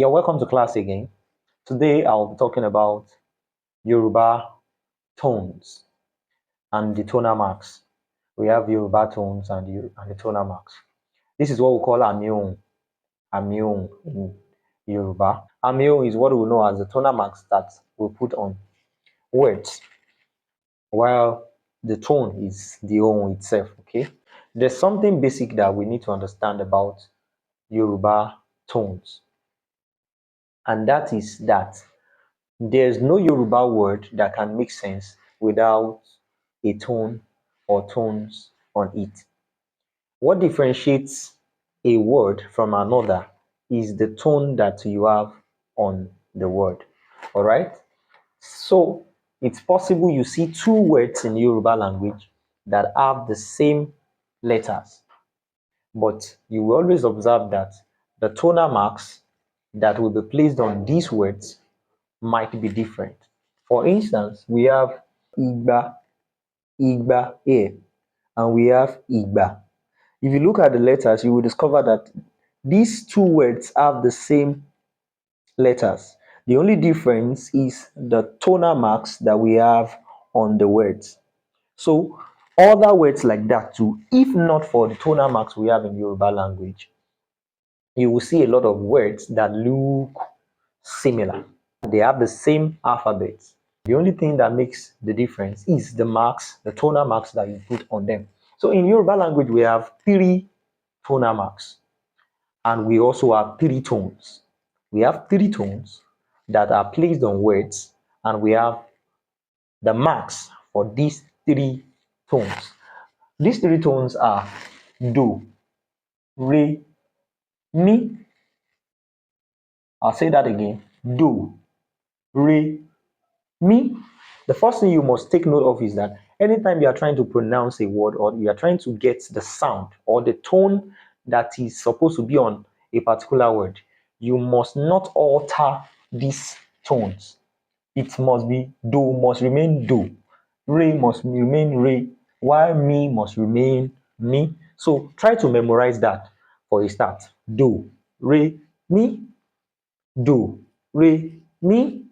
You're welcome to class again. Today I'll be talking about Yoruba tones and the tonal marks. We have Yoruba tones and the tonal marks. This is what we call àm-í-òhùn. àm-í-òhùn in Yoruba. àm-í-òhùn is what we know as the tonal marks that we put on words, while the tone is the ohùn itself. Okay, there's something basic that we need to understand about Yoruba tones, and that is that there's no Yoruba word that can make sense without a tone or tones on it. What differentiates a word from another is the tone that you have on the word. All right? So it's possible you see two words in Yoruba language that have the same letters, but you will always observe that the tonal marks that will be placed on these words might be different. For instance, we have igba here, and we have igba. If you look at the letters, you will discover that these two words have the same letters. The only difference is the tonal marks that we have on the words. So other words like that too, if not for the tonal marks we have in Yoruba language, you will see a lot of words that look similar. They have the same alphabet. The only thing that makes the difference is the marks, the tonal marks that you put on them. So in Yoruba language, we have 3 tonal marks, and we also have 3 tones. We have 3 tones that are placed on words, and we have the marks for these 3 tones. These 3 tones are do, re, mi. I'll say that again. Do, re, mi. The first thing you must take note of is that anytime you are trying to pronounce a word, or you are trying to get the sound or the tone that is supposed to be on a particular word, you must not alter these tones. It must be do must remain do, re must remain re, while mi must remain mi. So try to memorize that for a start. Do, re, mi, do, re, mi,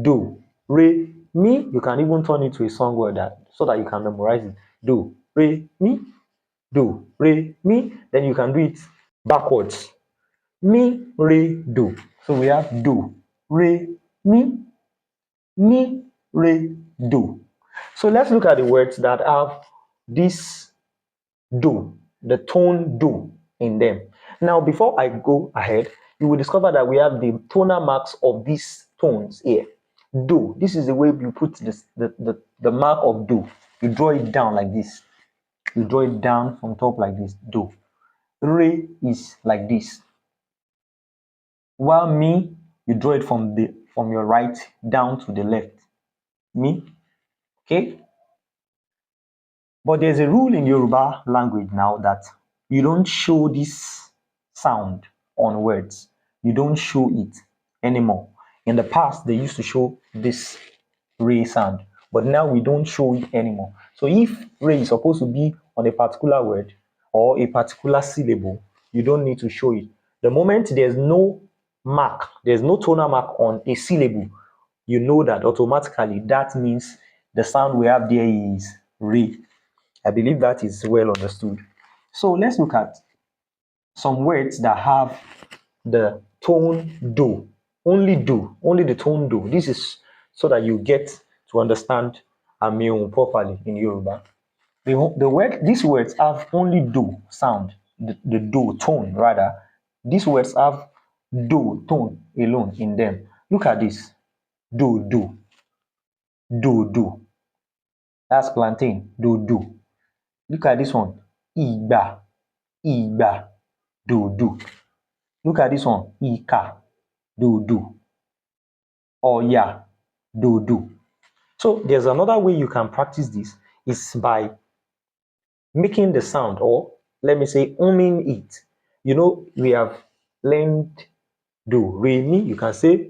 do, re, mi. You can even turn it to a song word that so that you can memorize it. Do, re, mi, do, re, mi. Then you can do it backwards. Mi, re, do. So we have do, re, mi, re, do. So let's look at the words that have this do, the tone do in them. Now, before I go ahead, you will discover that we have the tonal marks of these tones here. Do, this is the way you put this, the mark of do. You draw it down like this. You draw it down from top like this. Do. Re is like this. While mi, you draw it from your right down to the left. Mi. Okay. But there's a rule in Yoruba language now that you don't show this sound on words. You don't show it anymore. In the past, they used to show this re sound, but now we don't show it anymore. So if re is supposed to be on a particular word or a particular syllable, you don't need to show it. The moment there's no mark, there's no tonal mark on a syllable, you know that automatically that means the sound we have there is re. I believe that is well understood. So let's look at some words that have the tone do, only the tone do. This is so that you get to understand àm-í-òhùn properly in Yoruba. These words have only do sound, the do tone rather. These words have do tone alone in them. Look at this. Do. That's plantain. Do. Look at this one. Ìgbà. Do. Look at this one. Ìkà. Do. Ọ̀yà. Do. So there's another way you can practice this is by making the sound, or let me say umming it. You know, we have learned do, re, mi. You can say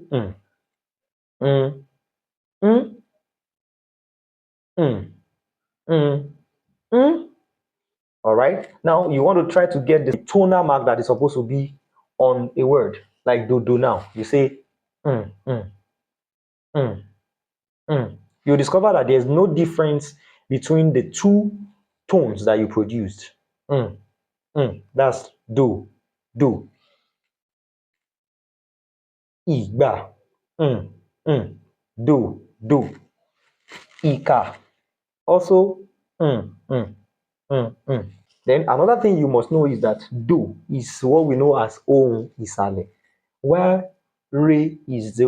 all right. Now you want to try to get the tonal mark that is supposed to be on a word like do now. You say mm, mm, mm, mm. You discover that there's no difference between the two tones that you produced. Mm, that's do. Ìgbà, mm, mm, do. Ìkà, also mm. Then another thing you must know is that do is what we know as ohùn ìsàlẹ̀, while re is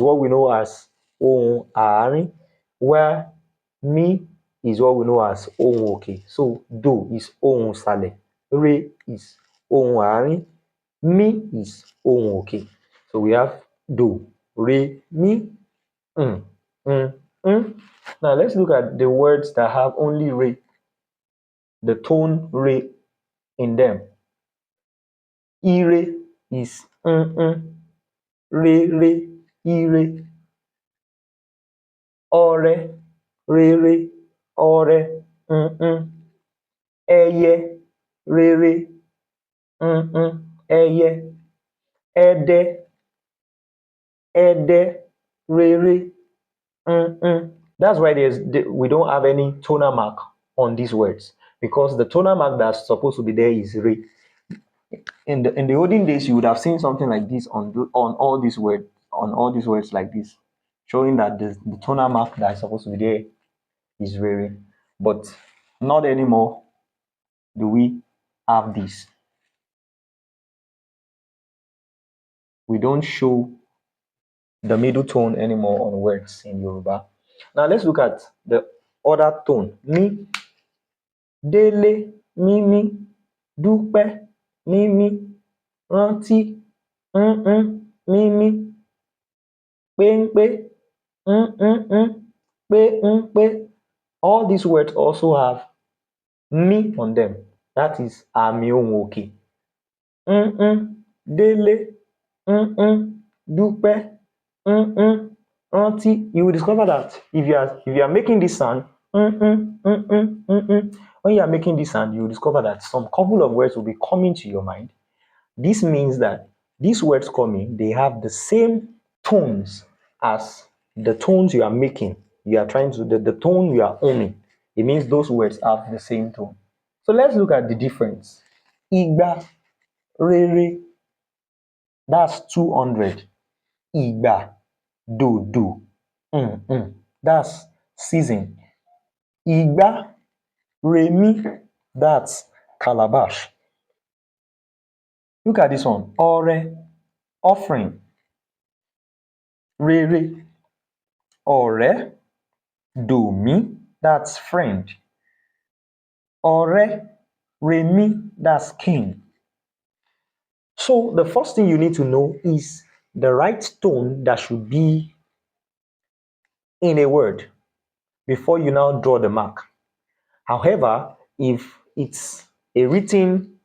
what we know as ohùn àárín, while mi is what we know as ohùn òkè. So do is ohùn ìsàlẹ̀, re is ohùn àárín, mi is ohùn òkè. So we have do, re, mi, mm, mm, mm. Now let's look at the words that have only re, the tone re in them. Ire is re, ire. Ore, re, ore, ẹyẹ, re, ẹyẹ. Ẹdẹ, re, That's why we don't have any tonal mark on these words, because the tonal mark that's supposed to be there is re. In the olden days, you would have seen something like this on all these words like this, showing that the tonal mark that is supposed to be there is re. But not anymore do we have this. We don't show the middle tone anymore on words in Yoruba. Now let's look at the other tone. Mi, délé, mímí, dúpẹ́, mímí, rántí, mímí, péńpé, péńpé. All these words also have mi on them. That is àmì-ohùn òkè. Délé, dúpẹ́, rántí. You will discover that if you are making this sound, when you are making this sound, you will discover that some couple of words will be coming to your mind. This means that these words coming, they have the same tones as the tones you are making. You are trying to the tone you are owning. It means those words have the same tone. So let's look at the difference. Igba, rere, that's 200. Igba, do. That's season. Igba, remi, that's calabash. Look at this one. Ore, offering. Rere, ore, domi, that's friend. Ore, remi, that's king. So the first thing you need to know is the right tone that should be in a word before you now draw the mark. However, if it's a written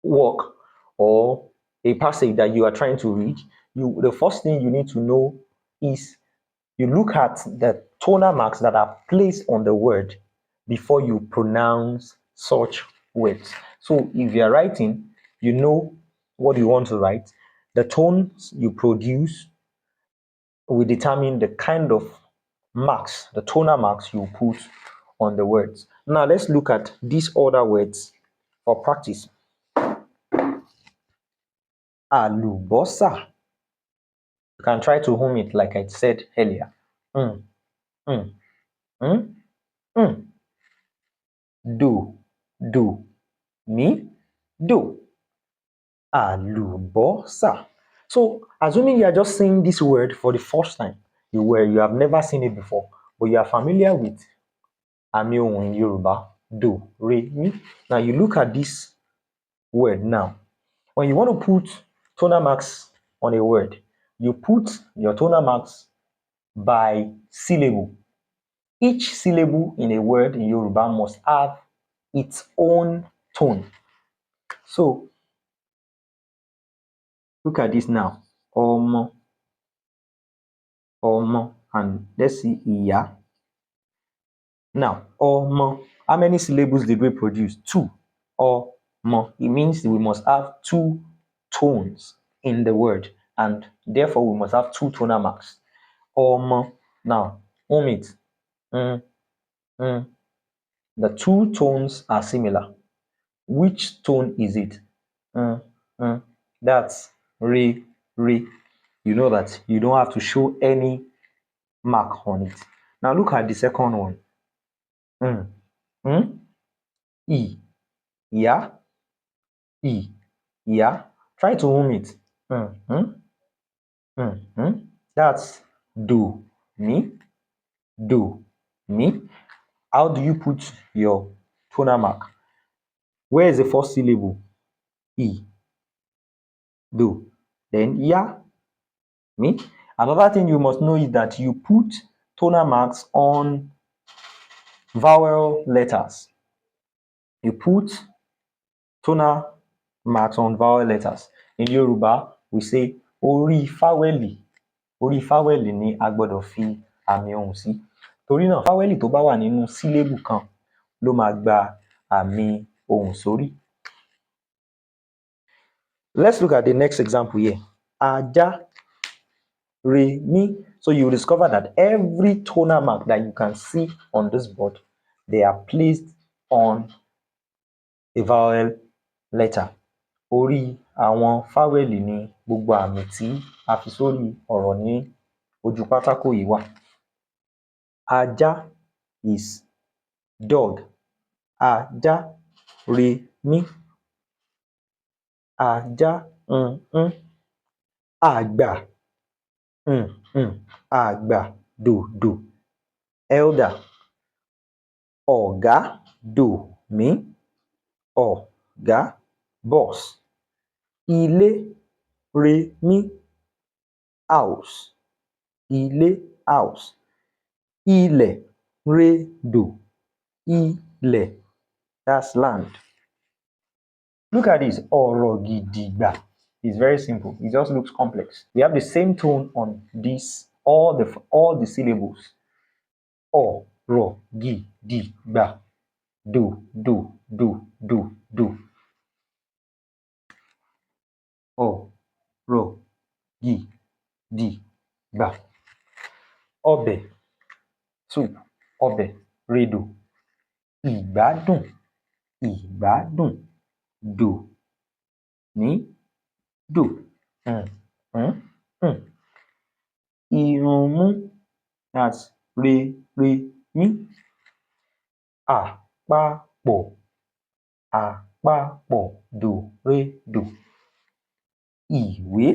work or a passage that you are trying to read, the first thing you need to know is you look at the tonal marks that are placed on the word before you pronounce such words. So if you are writing, you know what you want to write. The tones you produce will determine the kind of marks, the tonal marks you put on the words. Now let's look at these other words for practice. Àlùbọ́sà. You can try to hum it like I said earlier. Mm, mm, mm, mm. Do. Mi, do. Àlùbọ́sà. So assuming you are just saying this word for the first time, you have never seen it before, but you are familiar with àmì-ohùn in Yoruba, do, re, mi. Now you look at this word now. When you want to put tonal marks on a word, you put your tonal marks by syllable. Each syllable in a word in Yoruba must have its own tone. So look at this now. Ọmọ, and let's see ìyá. Now, ọmọ, how many syllables did we produce? 2. Ọmọ, it means we must have 2 tones in the word, and therefore we must have two tonal marks. Now, omit. Mm, mm. The two tones are similar. Which tone is it? Mm, mm. That's re, re. You know that you don't have to show any mark on it. Now look at the second one. Mm, mm, e, yeah, e, yeah. Try to hum it. Mm, mm, mm, mm. That's do, me, do, me. How do you put your tonal mark? Where is the first syllable? E, do. Then ya, me. Another thing you must know is that you put tonal marks on vowel letters. You put tonal marks on vowel letters. In Yorùbá, we say orí fáwẹ́lì. Orí fáwẹ́lì ni a gbọ́dọ̀ fi àmì ohùn sí. Torí náà, fáwẹ́lì tó bá wà nínú sílébù kan ló máa gba àmì ohùn sórí. Let's look at the next example here. Ajá, re, mi. So you will discover that every tonal mark that you can see on this board, they are placed on a vowel letter. Orí àwọn fáwẹ́lì ni gbogbo àmì tí a fi sórí ọ̀rọ̀ ní ojú pátákó yìí wà. Ajá is dog. Ajá, re, mi. Ajá, àgbà, àgbà, do. Elder, ọ̀gá, do, mi. Ọ̀gá, boss. Ilé, re, mi. House, ilé, house. Ilẹ̀, re, do. Ilẹ̀, that's land. Look at this. Ọ̀rọ̀ gidigba. It's very simple. It just looks complex. We have the same tone on this, all the syllables. Ọ̀rọ̀ gidigba. Do. Ọ̀rọ̀ gidigba. Ọbẹ̀, soup. Ọbẹ̀, redo. Ìgbádùn, ìgbádùn. Do, mi, do. Irunmú, that's re, mi. Àpapọ̀, àpapọ̀. Do. Ìwé,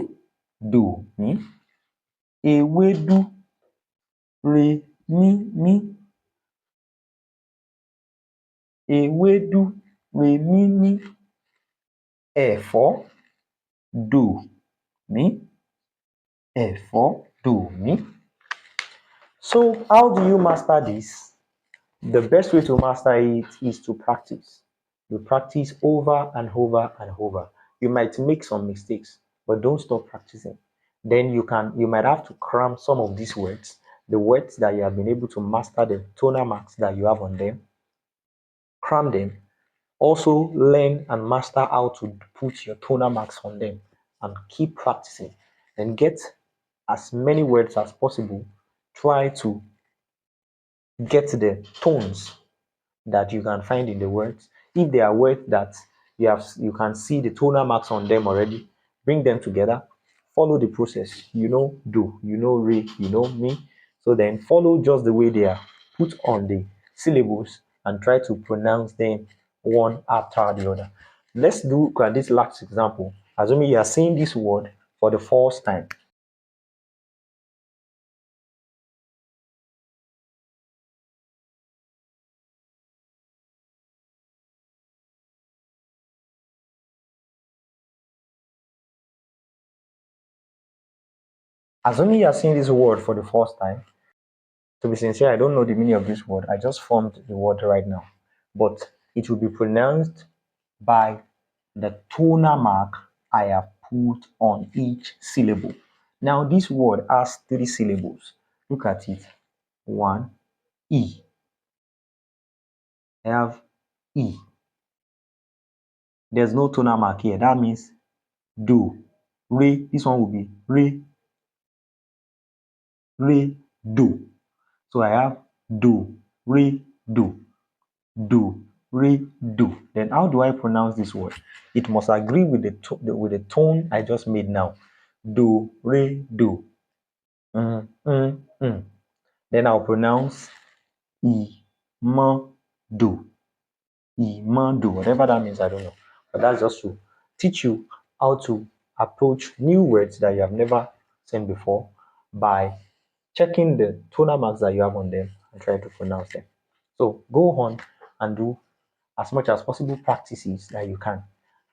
do, mi. Ewédú, re, mi. Ewédú, re, mi. Ẹ̀fọ́, do, mi. Ẹ̀fọ́, do, mi. So how do you master this? The best way to master it is to practice. You practice over and over and over. You might make some mistakes, but don't stop practicing. Then you might have to cram some of these words, the words that you have been able to master, the tonal marks that you have on them, cram them. Also learn and master how to put your tonal marks on them, and keep practicing and get as many words as possible. Try to get the tones that you can find in the words. If there are words that you can see the tonal marks on them already, bring them together. Follow the process. You know do, you know re, you know mi. So then follow just the way they are put on the syllables and try to pronounce them one after the other. Let's look at this last example. Assuming you are seeing this word for the first time. Assuming you are seeing this word for the first time, to be sincere, I don't know the meaning of this word. I just formed the word right now. But it will be pronounced by the tonal mark I have put on each syllable. Now, this word has 3 syllables. Look at it. 1, E. I have E. There's no tonal mark here. That means do. Re, this one will be re, re, do. So I have do, re, do, do, re, do. Then how do I pronounce this word? It must agree with the tone I just made now. Do, re, do. Mm. Then I'll pronounce I, ma, do. I, ma, do. Whatever that means, I don't know. But that's just to teach you how to approach new words that you have never seen before by checking the tonal marks that you have on them and try to pronounce them. So go on and do as much as possible practices that you can,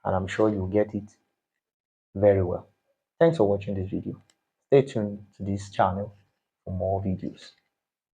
and I'm sure you'll get it very well. Thanks for watching this video. Stay tuned to this channel for more videos.